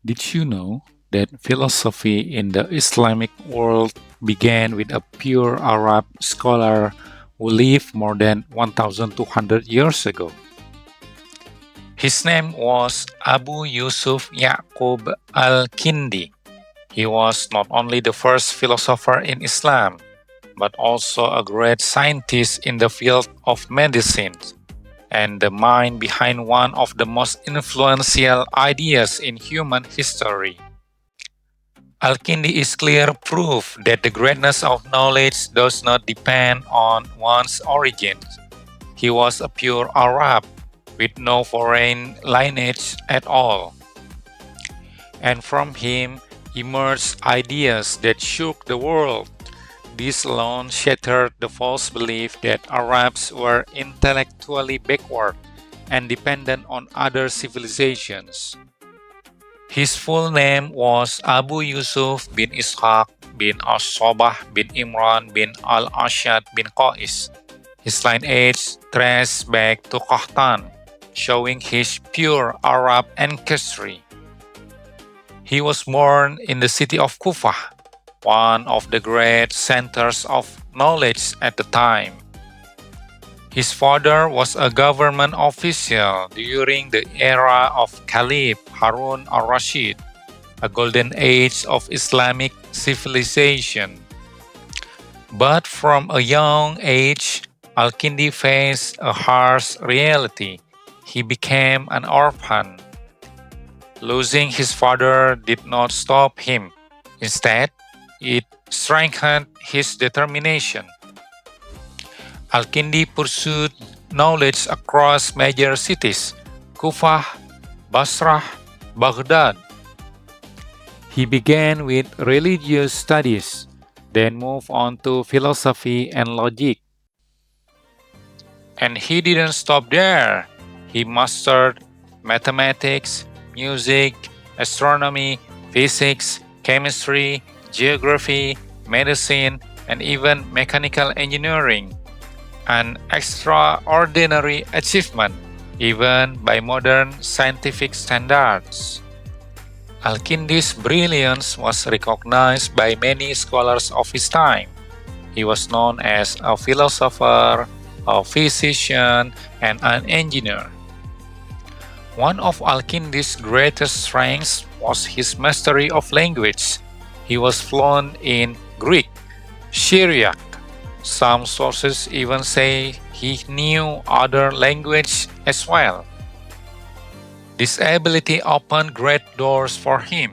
Did you know that philosophy in the Islamic world began with a pure Arab scholar who lived more than 1200 years ago? His name was Abu Yusuf Yaqub Al-Kindi. He was not only the first philosopher in Islam, but also a great scientist in the field of medicine and the mind behind one of the most influential ideas in human history. Al-Kindi is clear proof that the greatness of knowledge does not depend on one's origins. He was a pure Arab with no foreign lineage at all, and from him emerged ideas that shook the world. This alone shattered the false belief that Arabs were intellectually backward and dependent on other civilizations. His full name was Abu Yusuf bin Ishaq bin As-Sobah bin Imran bin Al-Ashad bin Qais. His lineage traced back to Qahtan, showing his pure Arab ancestry. He was born in the city of Kufah, one of the great centers of knowledge at the time. His father was a government official during the era of Caliph Harun al-Rashid, a golden age of Islamic civilization. But from a young age, Al-Kindi faced a harsh reality. He became an orphan. Losing his father did not stop him. Instead, it strengthened his determination. Al-Kindi pursued knowledge across major cities, Kufah, Basrah, Baghdad. He began with religious studies, then moved on to philosophy and logic. And he didn't stop there. He mastered mathematics, music, astronomy, physics, chemistry, geography, medicine, and even mechanical engineering. An extraordinary achievement, even by modern scientific standards. Al-Kindi's brilliance was recognized by many scholars of his time. He was known as a philosopher, a physician, and an engineer. One of Al-Kindi's greatest strengths was his mastery of language. He was fluent in Greek, Syriac. Some sources even say he knew other languages as well. This ability opened great doors for him.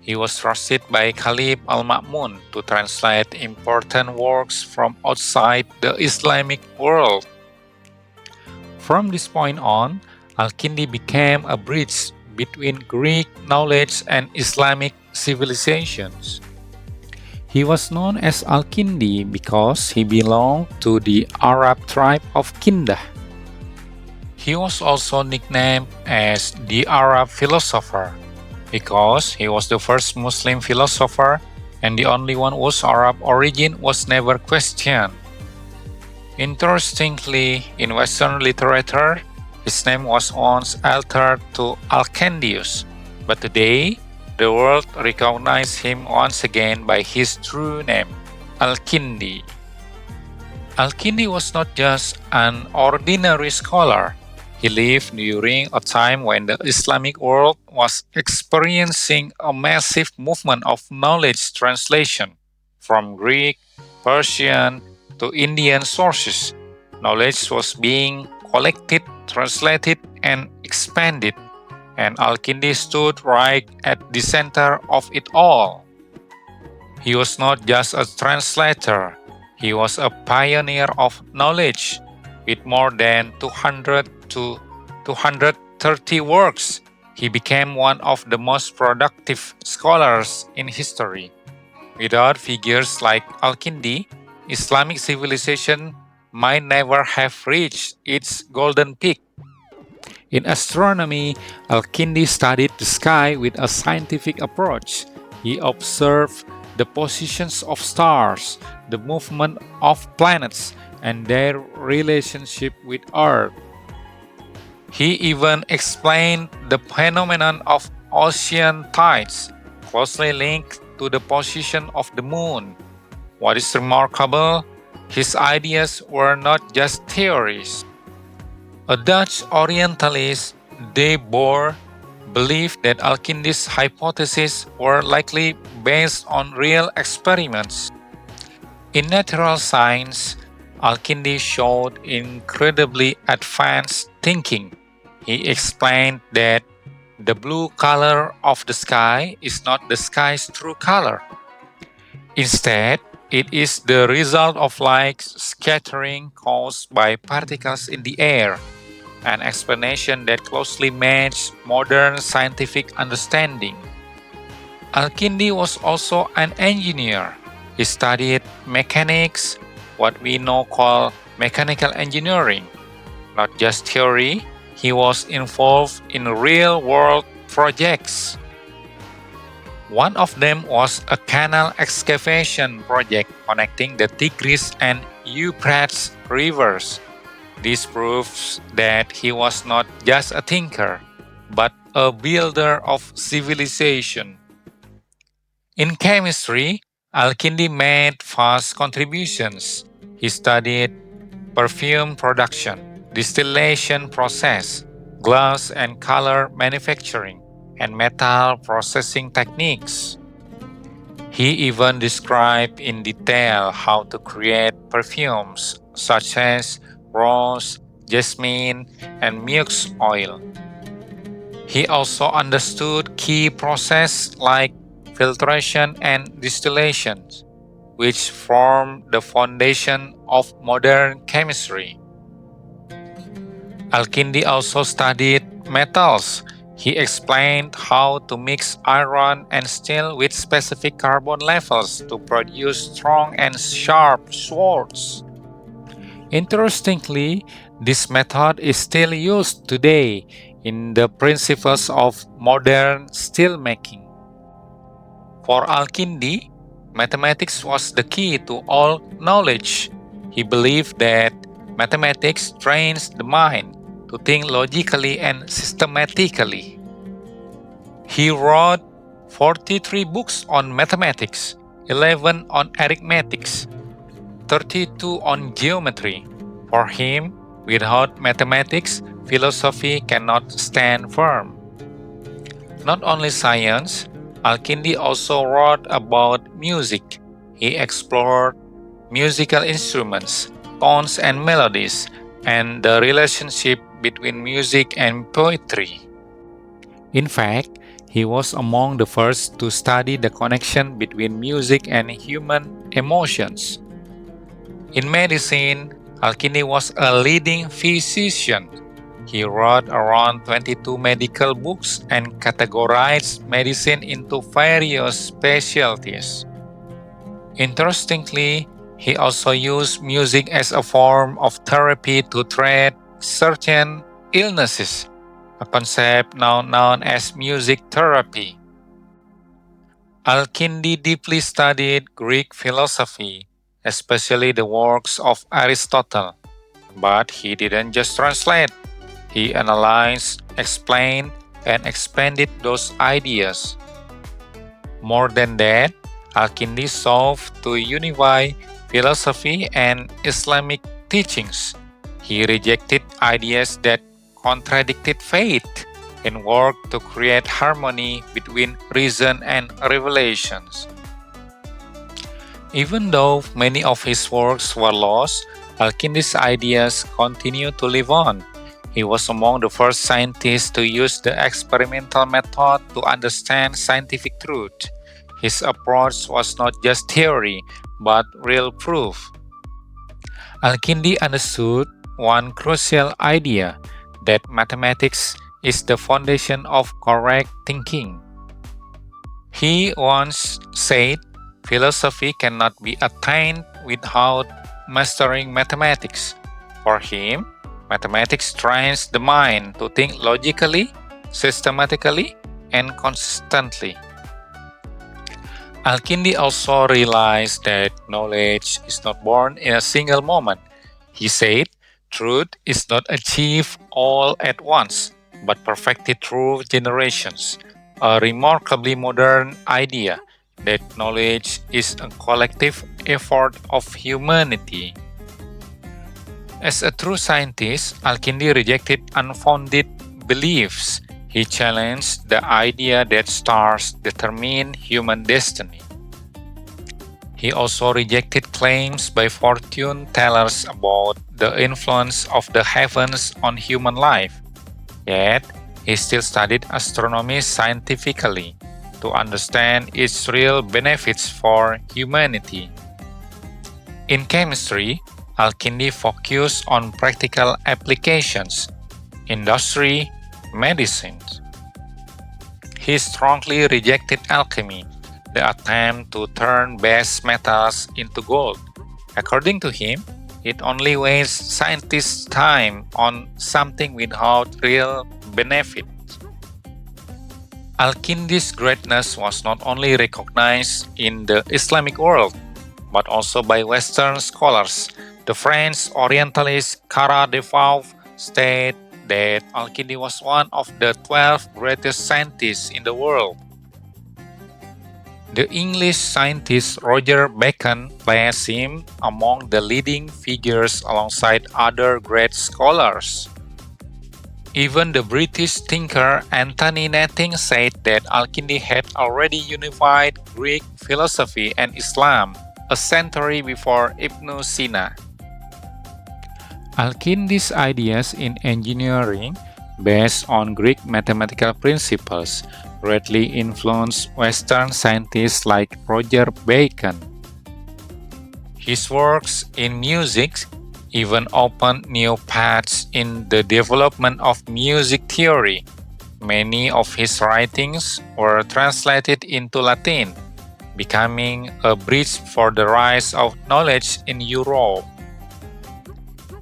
He was trusted by Caliph Al-Ma'mun to translate important works from outside the Islamic world. From this point on, Al-Kindi became a bridge between Greek knowledge and Islamic civilizations. He was known as Al-Kindi because he belonged to the Arab tribe of Kindah. He was also nicknamed as the Arab Philosopher because he was the first Muslim philosopher and the only one whose Arab origin was never questioned. Interestingly, in Western literature, his name was once altered to Al-Candius, but today the world recognizes him once again by his true name, Al-Kindi. Al-Kindi was not just an ordinary scholar. He lived during a time when the Islamic world was experiencing a massive movement of knowledge translation from Greek, Persian, to Indian sources. Knowledge was being collected, translated, and expanded, and Al-Kindi stood right at the center of it all. He was not just a translator, he was a pioneer of knowledge. With more than 200 to 230 works, he became one of the most productive scholars in history. Without figures like Al-Kindi, Islamic civilization might never have reached its golden peak. In astronomy, Al-Kindi studied the sky with a scientific approach. He observed the positions of stars, the movement of planets, and their relationship with Earth. He even explained the phenomenon of ocean tides, closely linked to the position of the moon. What is remarkable, his ideas were not just theories. A Dutch Orientalist, De Boer, believed that Al-Kindi's hypotheses were likely based on real experiments. In natural science, Al-Kindi showed incredibly advanced thinking. He explained that the blue color of the sky is not the sky's true color. Instead, it is the result of light scattering caused by particles in the air, an explanation that closely matched modern scientific understanding. Al-Kindi was also an engineer. He studied mechanics, what we now call mechanical engineering. Not just theory, he was involved in real-world projects. One of them was a canal excavation project connecting the Tigris and Euphrates rivers. This proves that he was not just a thinker, but a builder of civilization. In chemistry, Al-Kindi made vast contributions. He studied perfume production, distillation process, glass and color manufacturing, and metal processing techniques. He even described in detail how to create perfumes such as rose, jasmine, and musk oil. He also understood key processes like filtration and distillation, which form the foundation of modern chemistry. Al-Kindi also studied metals. He explained how to mix iron and steel with specific carbon levels to produce strong and sharp swords. Interestingly, this method is still used today in the principles of modern steelmaking. For Al-Kindi, mathematics was the key to all knowledge. He believed that mathematics trains the mind to think logically and systematically. He wrote 43 books on mathematics, 11 on arithmetics, 32 on geometry. For him, without mathematics, philosophy cannot stand firm. Not only science, Al-Kindi also wrote about music. He explored musical instruments, tones and melodies, and the relationship between music and poetry. In fact, he was among the first to study the connection between music and human emotions. In medicine, Al-Kindi was a leading physician. He wrote around 22 medical books and categorized medicine into various specialties. Interestingly, he also used music as a form of therapy to treat certain illnesses, a concept now known as music therapy. Al-Kindi deeply studied Greek philosophy, especially the works of Aristotle. But he didn't just translate. He analyzed, explained, and expanded those ideas. More than that, Al-Kindi sought to unify philosophy and Islamic teachings. He rejected ideas that contradicted faith and worked to create harmony between reason and revelations. Even though many of his works were lost, Al-Kindi's ideas continue to live on. He was among the first scientists to use the experimental method to understand scientific truth. His approach was not just theory, but real proof. Al-Kindi understood one crucial idea, that mathematics is the foundation of correct thinking. He once said, philosophy cannot be attained without mastering mathematics. For him, mathematics trains the mind to think logically, systematically, and consistently. Al-Kindi also realized that knowledge is not born in a single moment. He said, truth is not achieved all at once, but perfected through generations. a remarkably modern idea that knowledge is a collective effort of humanity. As a true scientist, Al-Kindi rejected unfounded beliefs. He challenged the idea that stars determine human destiny. He also rejected claims by fortune tellers about the influence of the heavens on human life. Yet, he still studied astronomy scientifically to understand its real benefits for humanity. In chemistry, Al-Kindi focused on practical applications, industry, medicine. He strongly rejected alchemy, the attempt to turn base metals into gold. According to him, it only wastes scientists' time on something without real benefit. Al-Kindi's greatness was not only recognized in the Islamic world, but also by Western scholars. The French Orientalist Cara Devaux stated that Al-Kindi was one of the 12 greatest scientists in the world. The English scientist Roger Bacon placed him among the leading figures alongside other great scholars. Even the British thinker Anthony Netting said that Al-Kindi had already unified Greek philosophy and Islam a century before Ibn Sina. Al-Kindi's ideas in engineering, based on Greek mathematical principles, greatly influenced Western scientists like Roger Bacon. His works in music even opened new paths in the development of music theory. Many of his writings were translated into Latin, becoming a bridge for the rise of knowledge in Europe.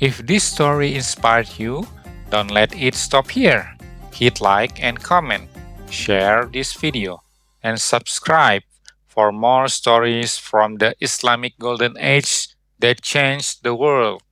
If this story inspired you, don't let it stop here. Hit like and comment, share this video, and subscribe for more stories from the Islamic Golden Age that changed the world.